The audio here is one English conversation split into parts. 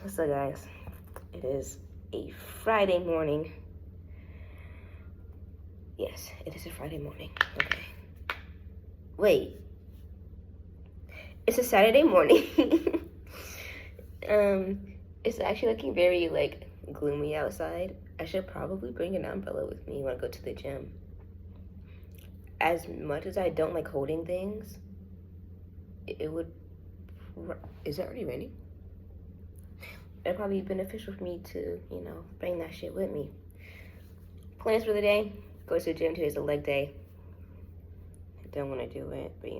So guys, it is a Friday morning. Yes, it is a Friday morning. Okay. Wait. It's a Saturday morning. It's actually looking very like gloomy outside. I should probably bring an umbrella with me when I go to the gym. As much as I don't like holding things, it would. Is it already raining? It'd probably be beneficial for me to, bring that shit with me. Plans for the day: go to the gym. Today's a leg day. I don't want to do it, but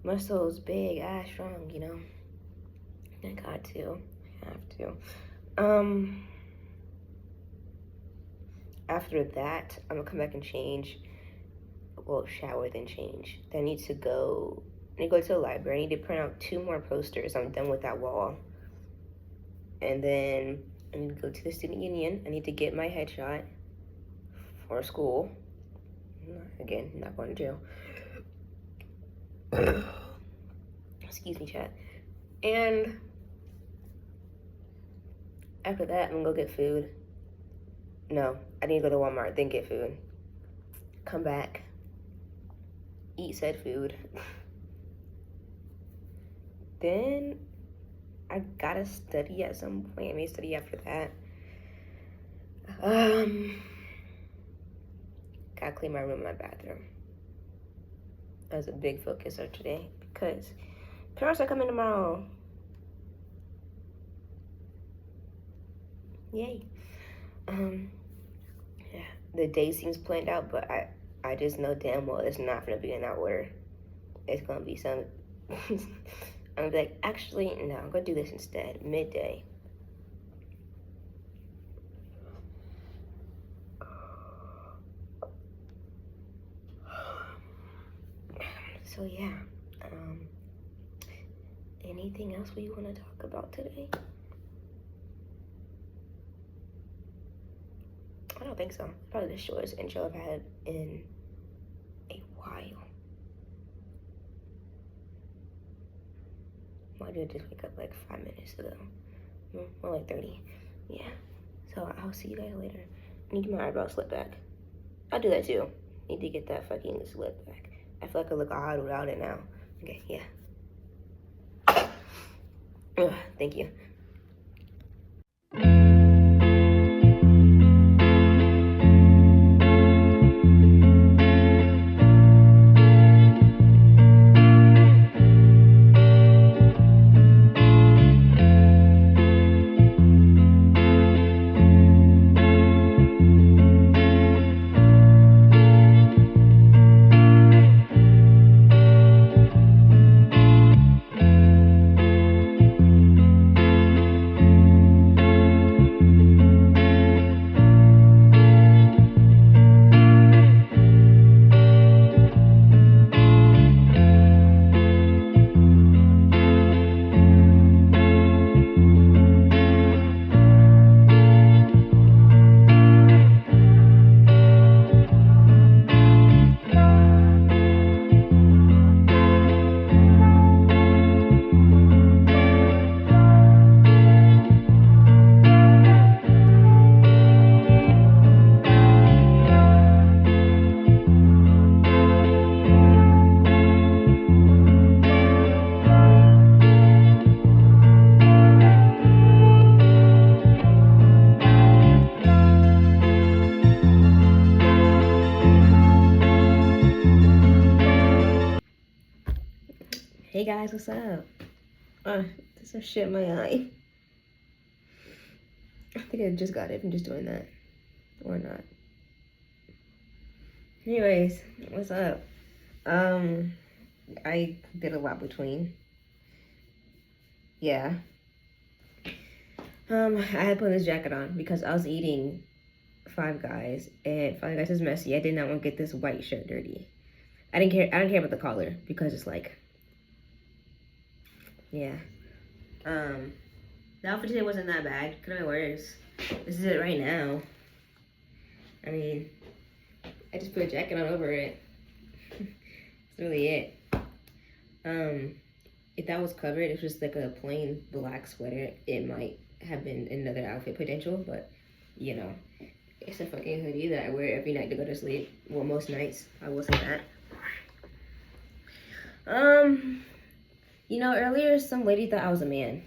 muscles big, ass strong. I got to, have to. After that, I'm gonna come back and change. Well, shower then change. Then I need to go to the library. I need to print out 2 more posters. I'm done with that wall. And then I need to go to the student union. I need to get my headshot for school. Again, not going to jail. Excuse me, chat. And after that, I'm gonna go get food. No, I need to go to Walmart, then get food. Come back, eat said food. Then I gotta study at some point. I may study after that. Gotta clean my room and my bathroom. That's a big focus of today because parents are coming tomorrow. Yay. Yeah, the day seems planned out, but I just know damn well it's not gonna be in that order. It's gonna be some. I'm gonna be like, actually, no, I'm gonna do this instead, midday. So yeah, anything else we want to talk about today? I don't think so. Probably the shortest intro I've had in a while. Why did I just wake up like 5 minutes ago? More like 30. Yeah. So I'll see you guys later. I need to get my eyebrows slipped back. I'll do that too. Need to get that fucking slip back. I feel like I look odd without it now. Okay, yeah. Ugh, thank you. Hey guys, what's up? There's some shit in my eye. I think I just got it from just doing that. Or not. Anyways, what's up? I did a lot between. Yeah. I had to put this jacket on because I was eating Five Guys, and Five Guys is messy. I did not want to get this white shirt dirty. I don't care about the collar because it's like, yeah. The outfit today wasn't that bad. Could have been worse. This is it right now. I mean, I just put a jacket on over it. That's really it. if that was covered, it was just like a plain black sweater, it might have been another outfit potential, but you know, it's a fucking hoodie that I wear every night to go to sleep. Well, most nights, I will say that. You know, earlier some lady thought I was a man.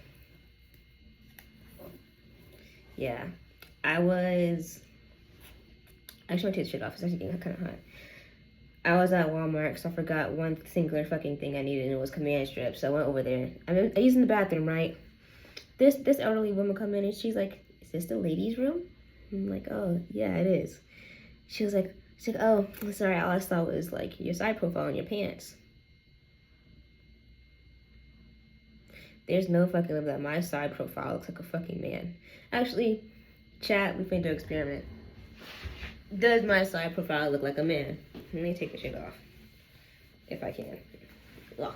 Yeah, I was. I just want to take the shit off. It's actually getting kind of hot. I was at Walmart, so I forgot one singular fucking thing I needed, and it was command strips. So I went over there. I used in the bathroom, right? This elderly woman come in, and she's like, "Is this the ladies' room?" I'm like, "Oh, yeah, it is." She's like, "Oh, sorry, all I saw was like your side profile and your pants." There's no fucking way that my side profile looks like a fucking man. Actually, chat, we finna do an experiment. Does my side profile look like a man? Let me take the shit off. If I can. Ugh.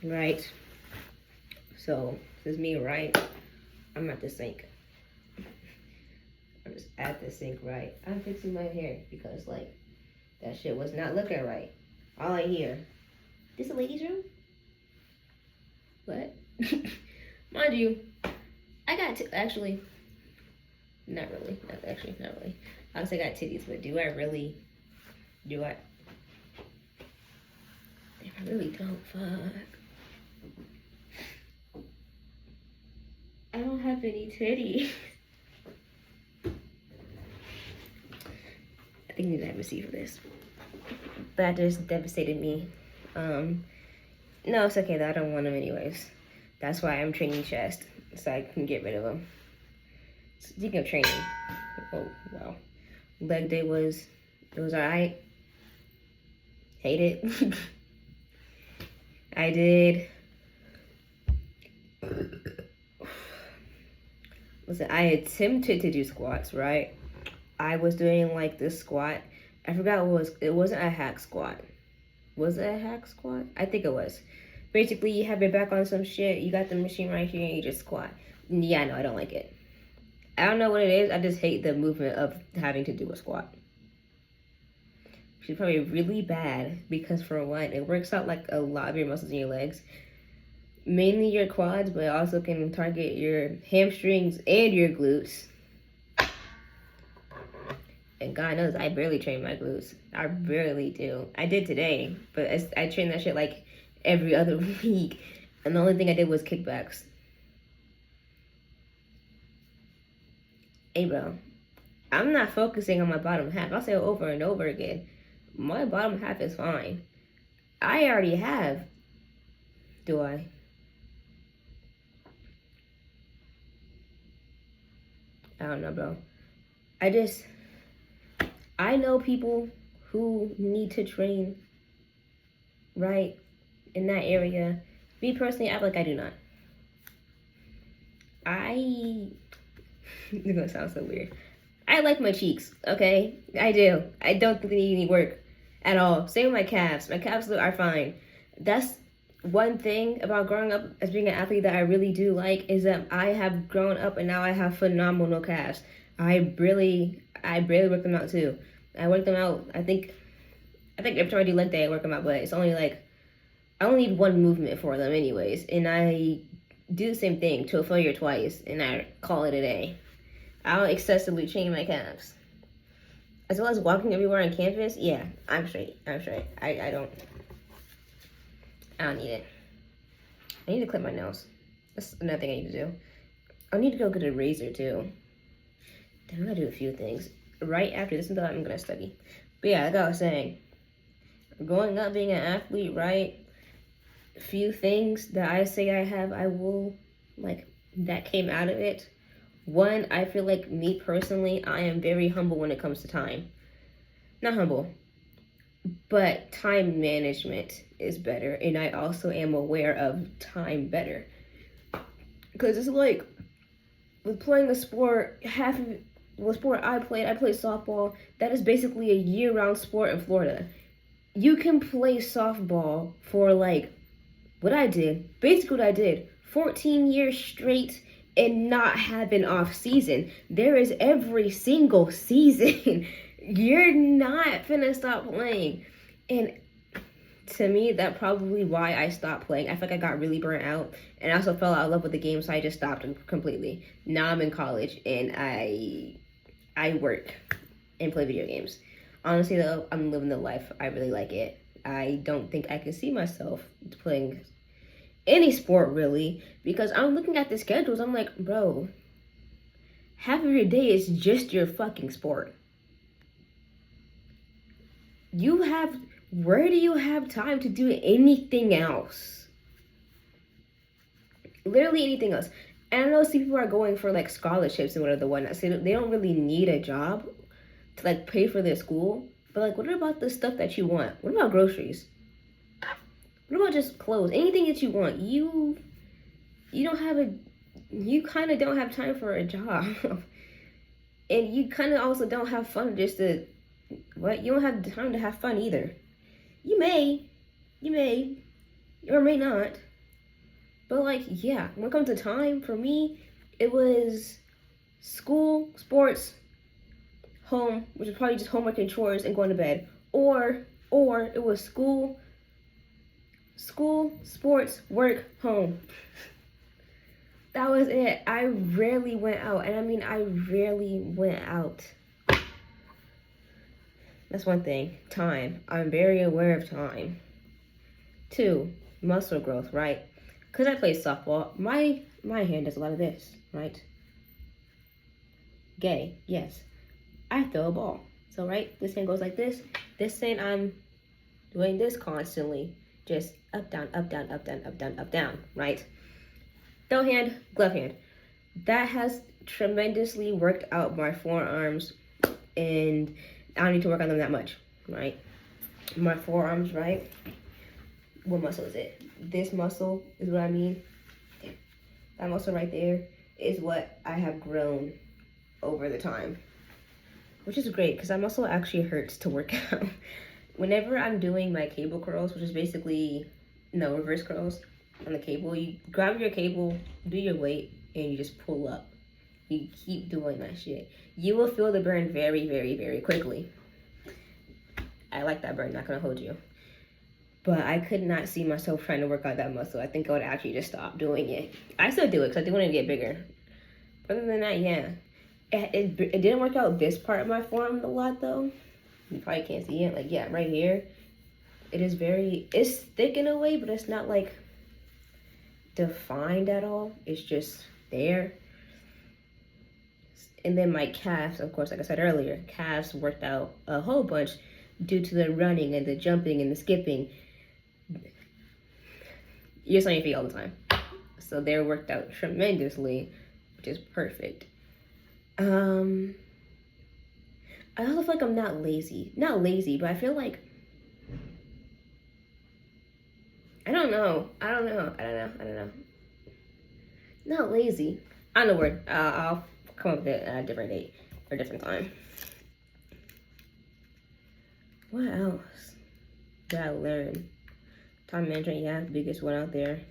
Right. So, this is me, right? I'm at the sink. I'm just at the sink, right? I'm fixing my hair because, like, that shit was not looking right. All I hear. This a ladies' room? What? Mind you, I got actually, not really. Not really. I would say I got titties, but do I really? Do I? If I really don't, fuck. I don't have any titties. I think I need to have a seat for this. That just devastated me. No, it's okay though. I don't want them anyways. That's why I'm training chest, so I can get rid of them. Speaking of training, oh wow, leg day was alright. Hate it. I did. Listen, I attempted to do squats, right? I was doing like this squat. I forgot what it was. It wasn't a hack squat. Was it a hack squat? I think it was. Basically, you have your back on some shit. You got the machine right here, and you just squat. Yeah, no, I don't like it. I don't know what it is. I just hate the movement of having to do a squat. Which is probably really bad because, for one, it works out like a lot of your muscles in your legs. Mainly your quads, but it also can target your hamstrings and your glutes. And God knows I barely train my glutes. I barely do. I did today, but I train that shit like every other week. And the only thing I did was kickbacks. Hey, bro. I'm not focusing on my bottom half. I'll say it over and over again. My bottom half is fine. I already have. Do I? I don't know, bro. I know people who need to train, right, in that area. Me personally, I feel like I do not. It's gonna sound so weird. I like my cheeks, okay? I do. I don't think they need any work at all. Same with my calves. My calves are fine. That's one thing about growing up as being an athlete that I really do like is that I have grown up and now I have phenomenal calves. I barely work them out too. I work them out. I think every time I do leg day, I work them out, but it's only like I only need one movement for them, anyways, and I do the same thing to a failure twice, and I call it a day. I don't excessively train my calves, as well as walking everywhere on campus. Yeah, I'm straight. I don't need it. I need to clip my nails. That's another thing I need to do. I need to go get a razor too. Then I'm gonna do a few things. Right after this, until I'm gonna study. But yeah, like I was saying, growing up being an athlete, right? Few things that I say I have, I will, like, that came out of it. One, I feel like me personally, I am very humble when it comes to time. Not humble, but time management is better. And I also am aware of time better. Because it's like, with playing a sport, half of the sport I played softball. That is basically a year-round sport in Florida. You can play softball for like what I did, 14 years straight and not have an off season. There is every single season. You're not finna stop playing. And to me, that probably why I stopped playing. I feel like I got really burnt out, and I also fell out of love with the game, so I just stopped completely. Now I'm in college, and I work and play video games. Honestly, though, I'm living the life. I really like it. I don't think I can see myself playing any sport, really, because I'm looking at the schedules. I'm like, bro, half of your day is just your fucking sport. Where do you have time to do anything else? Literally anything else. And I know some people are going for like scholarships and whatnot. So they don't really need a job to like pay for their school. But like, what about the stuff that you want? What about groceries? What about just clothes? Anything that you want. You kind of don't have time for a job. And you kind of also don't have fun you don't have time to have fun either. You may, or may not. But like, yeah, when it comes to time, for me, it was school, sports, home, which is probably just homework and chores and going to bed. Or it was school, sports, work, home. That was it. I rarely went out. And I mean, I rarely went out. That's one thing. Time. I'm very aware of time. 2, muscle growth, right? Because I play softball, my hand does a lot of this, right? Gay, yes. I throw a ball. So, right, this hand goes like this. This hand, I'm doing this constantly. Just up, down, up, down, up, down, up, down, up, down, right? Throw hand, glove hand. That has tremendously worked out my forearms, and I don't need to work on them that much, right? My forearms, right? What muscle is it? This muscle is what I mean. That muscle right there is what I have grown over the time, which is great because that muscle actually hurts to work out. Whenever I'm doing my cable curls, which is basically, reverse curls on the cable, you grab your cable, do your weight, and you just pull up. You keep doing that shit. You will feel the burn very, very, very quickly. I like that burn, not gonna hold you. But I could not see myself trying to work out that muscle. I think I would actually just stop doing it. I still do it because I do want it to get bigger. Other than that, yeah. It didn't work out this part of my forearm a lot, though. You probably can't see it. Like, yeah, right here. It's thick in a way, but it's not, like, defined at all. It's just there. And then my calves, of course, like I said earlier, calves worked out a whole bunch due to the running and the jumping and the skipping. You're on your feet all the time. So they're worked out tremendously, which is perfect. I also feel like I'm not lazy. Not lazy, but I feel like I don't know. Not lazy. I know the word. I'll come up with it at a different date or a different time. What else did I learn? Time management, yeah, the biggest one out there.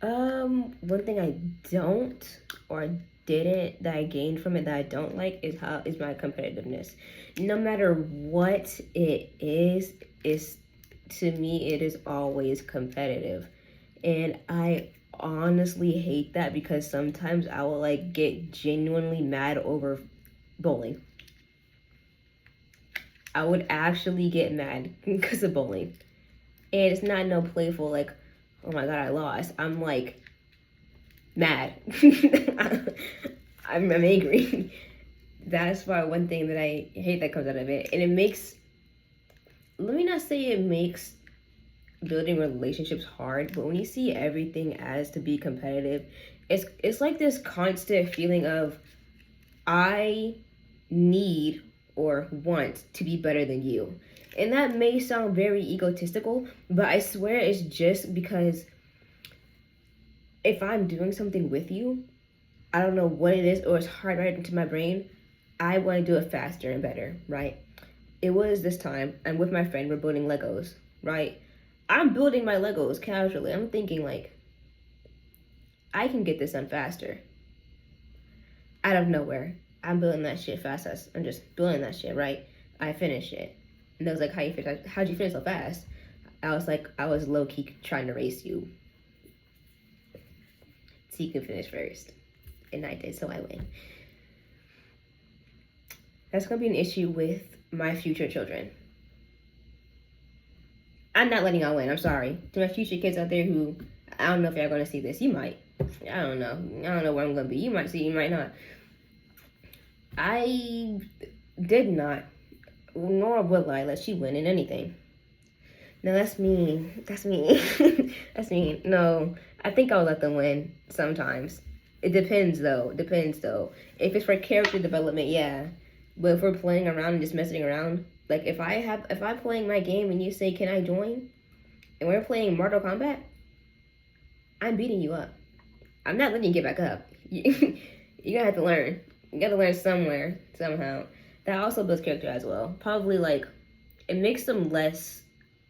One thing I don't or didn't that I gained from it that I don't like is my competitiveness. No matter what it is to me it is always competitive. And I honestly hate that because sometimes I will like get genuinely mad over bowling. I would actually get mad because of bowling. And it's not no playful, like, oh my God, I lost. I'm like, mad. I'm angry. That's why one thing that I hate that comes out of it. And it makes, let me not say it makes building relationships hard, but when you see everything as to be competitive, it's like this constant feeling of, I need or want to be better than you. And that may sound very egotistical, but I swear it's just because if I'm doing something with you, I don't know what it is, or it's hardwired into my brain, I want to do it faster and better, right? It was this time, I'm with my friend, we're building Legos, right? I'm building my Legos casually. I'm thinking like, I can get this done faster. Out of nowhere, I'm building that shit fast. I'm just building that shit, right? I finish it. And they was like, how'd you finish so fast? I was like, I was low-key trying to race you. So you can finish first. And I did, so I win. That's gonna be an issue with my future children. I'm not letting y'all win, I'm sorry. To my future kids out there who, I don't know if y'all gonna see this. You might. I don't know where I'm gonna be. You might see, you might not. I did not, nor will I let you win in anything. No, that's mean. That's mean. That's mean. No, I think I'll let them win sometimes. It depends though. If it's for character development, yeah. But if we're playing around and just messing around, like if I'm playing my game and you say, "Can I join?" and we're playing Mortal Kombat, I'm beating you up. I'm not letting you get back up. You're gonna have to learn. You gotta learn somewhere, somehow. That also builds character as well. Probably like, it makes them less,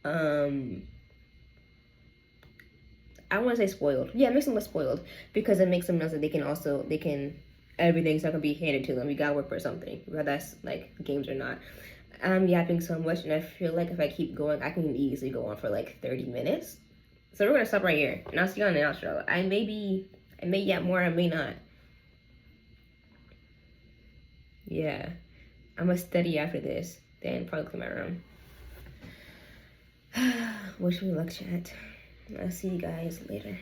I want to say spoiled. Yeah, it makes them less spoiled because it makes them know that everything's not gonna be handed to them. You gotta work for something, whether that's like games or not. I'm yapping so much, and I feel like if I keep going, I can easily go on for like 30 minutes. So we're gonna stop right here, and I'll see you on the outro. I may yap more, I may not. Yeah, I'm gonna study after this, then probably clean my room. Wish me luck, chat. I'll see you guys later.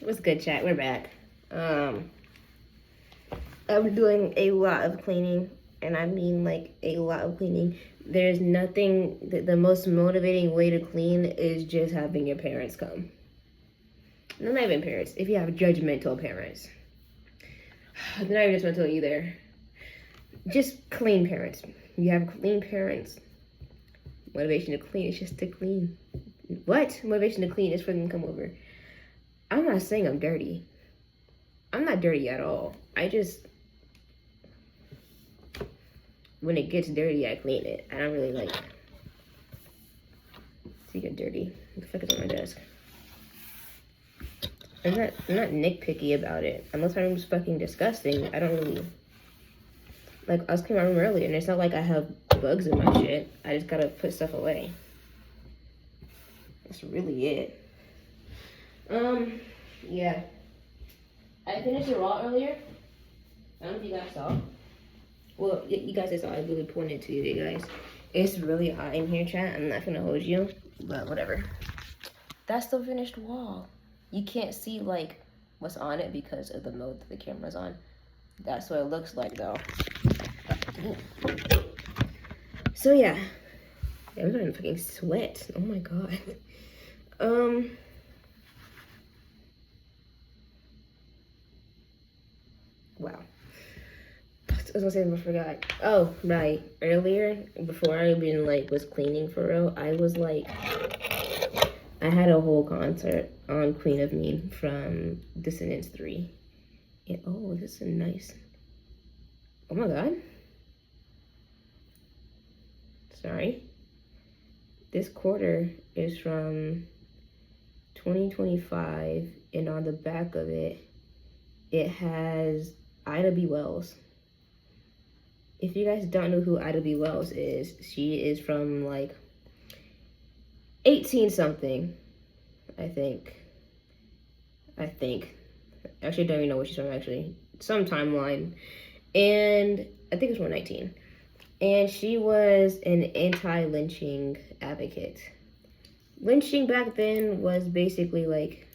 What's good, chat? We're back. I'm doing a lot of cleaning, and I mean like a lot of cleaning. There's nothing, the most motivating way to clean is just having your parents come. No, not even parents. If you have judgmental parents. They're not even judgmental either. Just clean parents. You have clean parents. Motivation to clean is just to clean. What? Motivation to clean is for them to come over. I'm not saying I'm dirty. I'm not dirty at all. I just, when it gets dirty, I clean it. I don't really like to get dirty. What the fuck is on my desk? I'm not nitpicky about it. Unless my room's fucking disgusting, I don't really, like, I was cleaning my room earlier, and it's not like I have bugs in my shit. I just gotta put stuff away. That's really it. Yeah. I finished the raw earlier. I don't know if you guys saw. Well, you guys saw. I really pointed to you guys. It's really hot in here, chat. I'm not gonna hold you, but whatever. That's the finished wall. You can't see, like, what's on it because of the mode that the camera's on. That's what it looks like, though. So, yeah. I'm starting to fucking sweat. Oh, my God. Wow. I was gonna say, I forgot. Oh, right. Earlier, before I even, like, was cleaning for real, I was, like, I had a whole concert on Queen of Me from Descendants 3. And, oh, this is a nice... Oh, my God. Sorry. This quarter is from 2025, and on the back of it, it has Ida B. Wells. If you guys don't know who Ida B. Wells is, she is from, like, 18-something, I think. Actually, I don't even know what she's from, actually. Some timeline. And I think it's from 19. And she was an anti-lynching advocate. Lynching back then was basically, like,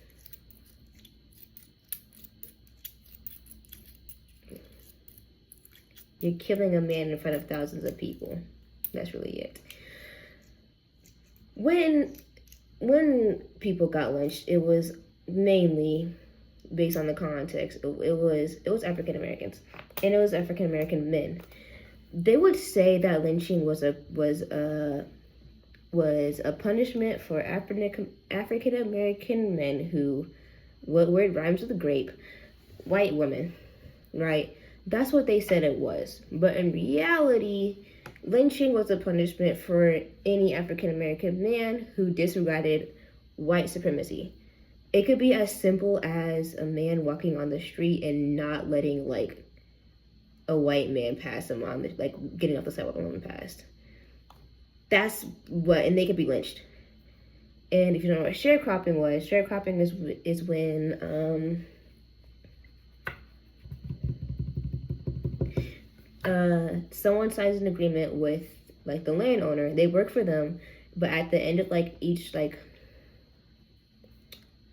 you're killing a man in front of thousands of people. That's really it. When people got lynched, it was mainly based on the context. It was African Americans, and it was African American men. They would say that lynching was a punishment for African American men who, what word rhymes with a grape, white women, right? That's what they said it was. But in reality, lynching was a punishment for any African American man who disregarded white supremacy. It could be as simple as a man walking on the street and not letting, like, a white man pass him on, like, getting off the sidewalk and past. That's what, and they could be lynched. And if you don't know what sharecropping was, sharecropping is when someone signs an agreement with, like, the landowner. They work for them, but at the end of, like, each, like,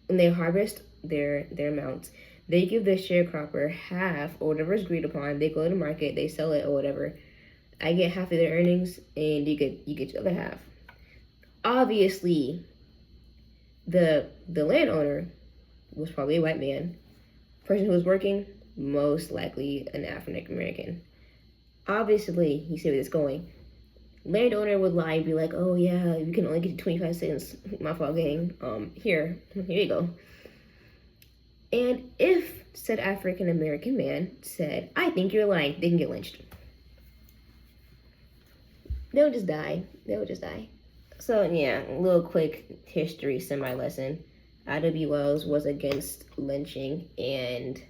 when they harvest their amounts, they give the sharecropper half or whatever is agreed upon. They go to market, they sell it or whatever. I get half of their earnings, and you get your other half. Obviously, the landowner was probably a white man. Person who was working, most likely an African American. Obviously, you see where it's going. Landowner would lie and be like, "Oh yeah, you can only get 25 cents. My fault, gang. Here you go." And if said African American man said, "I think you're lying," they can get lynched. They would just die. So yeah, a little quick history semi-lesson. Ida B. Wells was against lynching, and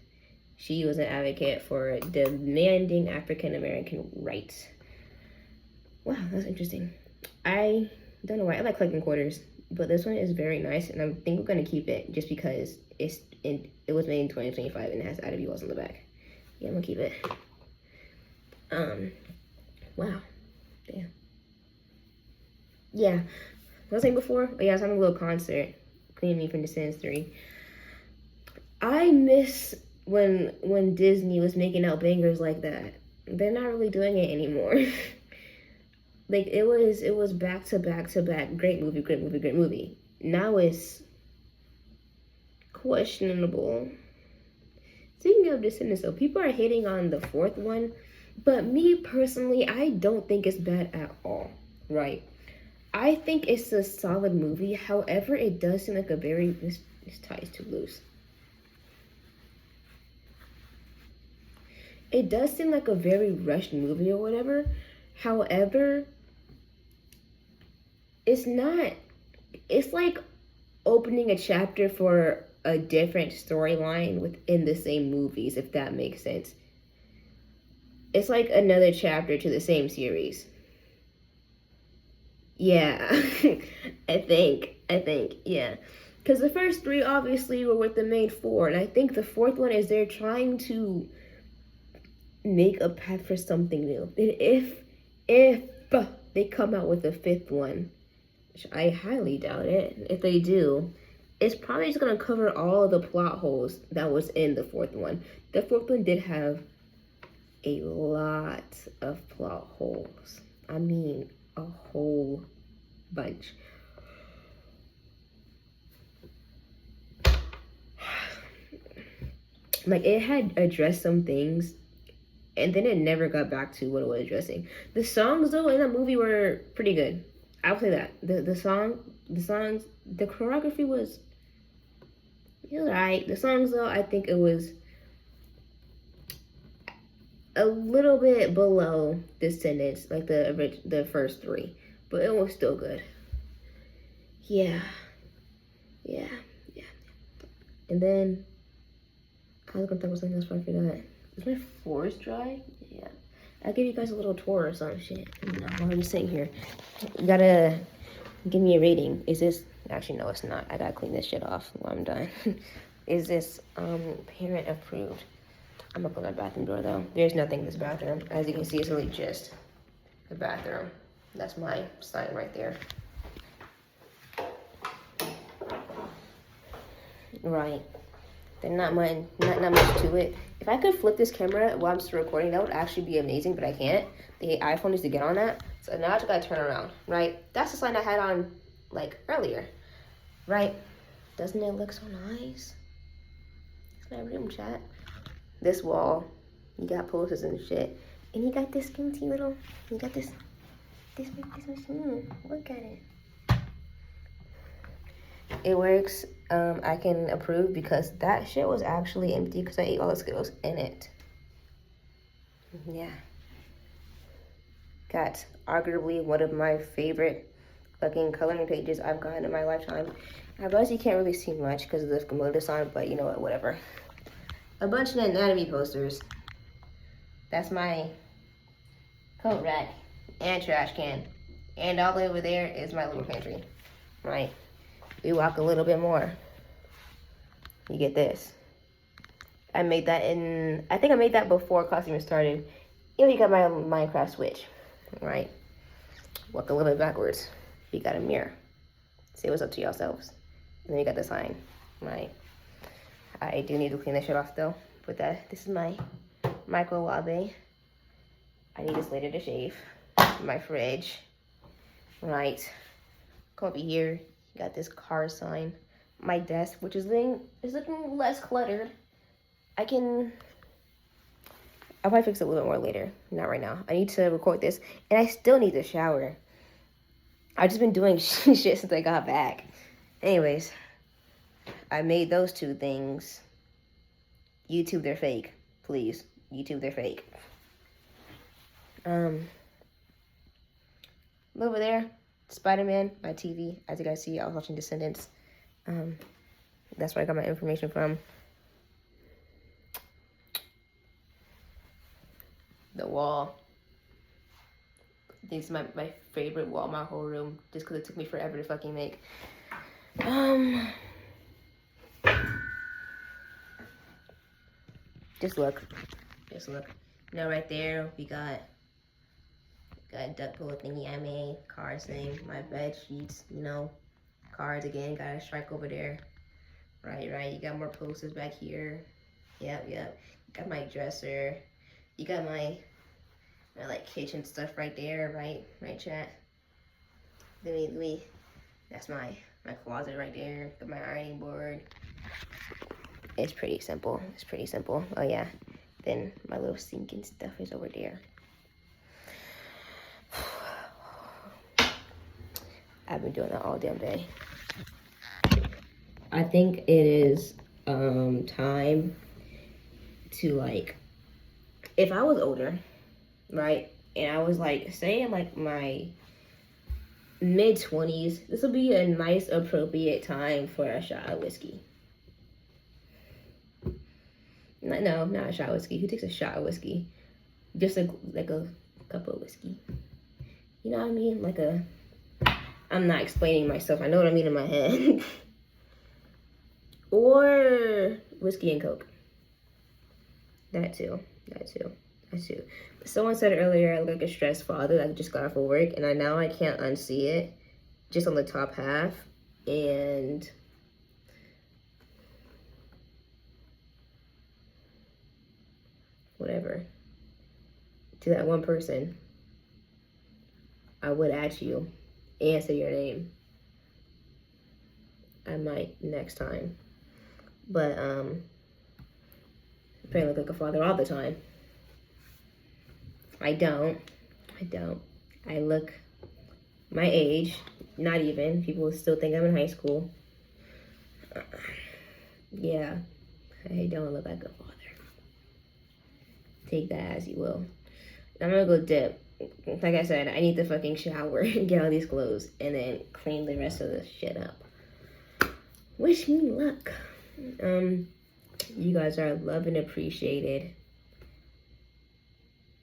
she was an advocate for demanding African American rights. Wow, that's interesting. I don't know why. I like collecting quarters, but this one is very nice, and I think we're gonna keep it just because it was made in 2025 and it has Ida B. Wells on the back. Yeah, I'm gonna keep it. Wow. Damn. Yeah. What was I saying before? Oh, yeah, I was having a little concert. Clean Me from Descendants 3. I miss when Disney was making out bangers like that. They're not really doing it anymore. Like it was back to back to back. Great movie, great movie, great movie. Now it's questionable. Speaking of Descendants, though, people are hating on the fourth one, but me personally, I don't think it's bad at all. Right? I think it's a solid movie. However, it does seem like a very this tie is too loose. It does seem like a very rushed movie or whatever. However, it's not. It's like opening a chapter for a different storyline within the same movies, if that makes sense. It's like another chapter to the same series. Yeah, I think, yeah. Because the first three obviously were with the main four, and I think the fourth one is they're trying to make a path for something new. And if they come out with a fifth one, which I highly doubt it, if they do, it's probably just gonna cover all of the plot holes that was in the fourth one. The fourth one did have a lot of plot holes. I mean, a whole bunch. Like, it had addressed some things, and then it never got back to what it was addressing. The songs, though, in that movie were pretty good. I'll say that. The songs, the choreography was alright. The songs, though, I think it was a little bit below Descendants, like the first three, but it was still good. Yeah. And then I was gonna talk about something else, but I forgot. Is my forest dry? Yeah. I'll give you guys a little tour or some shit. No, while I'm just sitting here. You gotta give me a rating. Is this, actually no it's not. I gotta clean this shit off while I'm done. Is this parent approved? I'm gonna close my bathroom door though. There's nothing in this bathroom. As you can see, it's really just the bathroom. That's my sign right there. Right. There's not much to it. If I could flip this camera while I'm still recording, that would actually be amazing, but I can't. The iPhone needs to get on that. So now I just gotta turn around, right? That's the sign I had on, like, earlier, right? Doesn't it look so nice? It's my room, chat. This wall, you got posters and shit. And you got this skinty little, you got this machine. Look at it. It works. I can approve because that shit was actually empty because I ate all the Skittles in it. Yeah. Got arguably one of my favorite fucking coloring pages I've gotten in my lifetime. I realize you can't really see much because of the Komodo sign, but you know what, whatever. A bunch of anatomy posters. That's my coat rack and trash can. And all the way over there is my little pantry, right? We walk a little bit more. You get this. I made that I think I made that before class even started. You know, you got my Minecraft Switch, right? Walk a little bit backwards. You got a mirror. See what's up to yourselves. And then you got the sign, right? I do need to clean this shit off though. But this is my microwave. I need this later to shave. My fridge, right? Come over here. Got this car sign. My desk, which is looking less cluttered. I'll probably fix it a little bit more later. Not right now. I need to record this. And I still need to shower. I've just been doing shit since I got back. Anyways, I made those two things. YouTube, they're fake. Please. YouTube, they're fake. Over there, Spider-Man, my TV. As you guys see, I was watching Descendants. That's where I got my information from. The wall. This is my favorite wall in my whole room, just because it took me forever to fucking make. Just look. Now right there, we got duck pull thingy I made, cards thing, my bed sheets, you know, cards again, got a strike over there. Right, you got more posters back here. Yep. Got my dresser. You got my My like kitchen stuff right there, right, chat. That's my closet right there. Got my ironing board. It's pretty simple. It's pretty simple. Oh yeah. Then my little sink and stuff is over there. I've been doing that all damn day. I think it is time to like, if I was older, right, and I was like, say in like my mid-20s, this would be a nice appropriate time for a shot of whiskey. No, not a shot of whiskey. Who takes a shot of whiskey? Just like a cup of whiskey. You know what I mean? Like a, I'm not explaining myself. I know what I mean in my head. Or whiskey and Coke. That too. Someone said earlier I look like a stressed father that just got off of work, and now I can't unsee it. Just on the top half. And whatever. To that one person, I would ask you, answer your name. I might next time. But I look like a father all the time. I don't. I look my age, not even. People still think I'm in high school. Yeah, I don't look like a father. Take that as you will. I'm gonna go dip. Like I said, I need to fucking shower and get all these clothes and then clean the rest of this shit up. Wish me luck. You guys are loved and appreciated.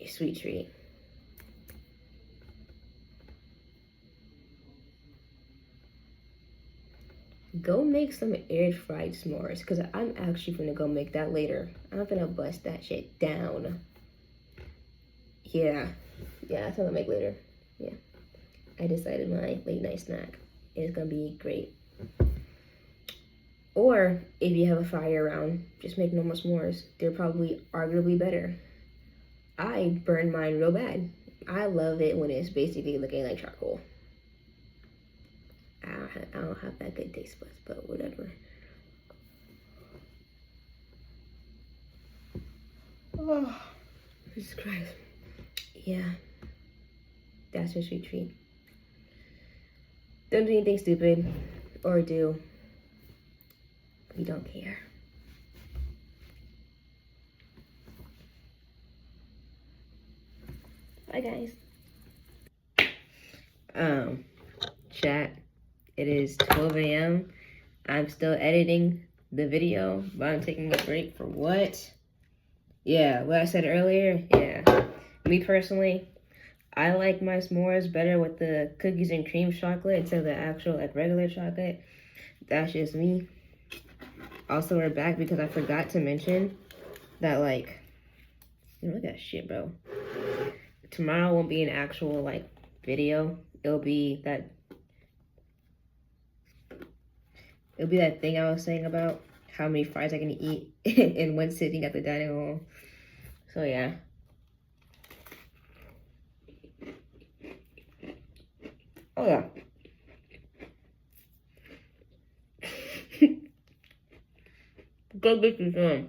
A sweet treat. Go make some air fried s'mores, because I'm actually gonna go make that later. I'm gonna bust that shit down. Yeah, that's what I'll make later. Yeah, I decided my late night snack is gonna be great. Or if you have a fire around, just make normal s'mores. They're probably arguably better. I burn mine real bad. I love it when it's basically looking like charcoal. I don't have that good taste buds, but whatever. Oh, Jesus Christ. Yeah, that's your sweet treat. Don't do anything stupid, or do. We don't care. Bye, guys. Chat. It is 12 a.m. I'm still editing the video, but I'm taking a break for what? Yeah, what I said earlier. Yeah. Me personally, I like my s'mores better with the cookies and cream chocolate instead of the actual like regular chocolate. That's just me. Also, we're back because I forgot to mention that like, look at that shit, bro. Tomorrow won't be an actual like video. It'll be that thing I was saying about how many fries I can eat in one sitting at the dining hall. So yeah. Oh yeah. Go get you some.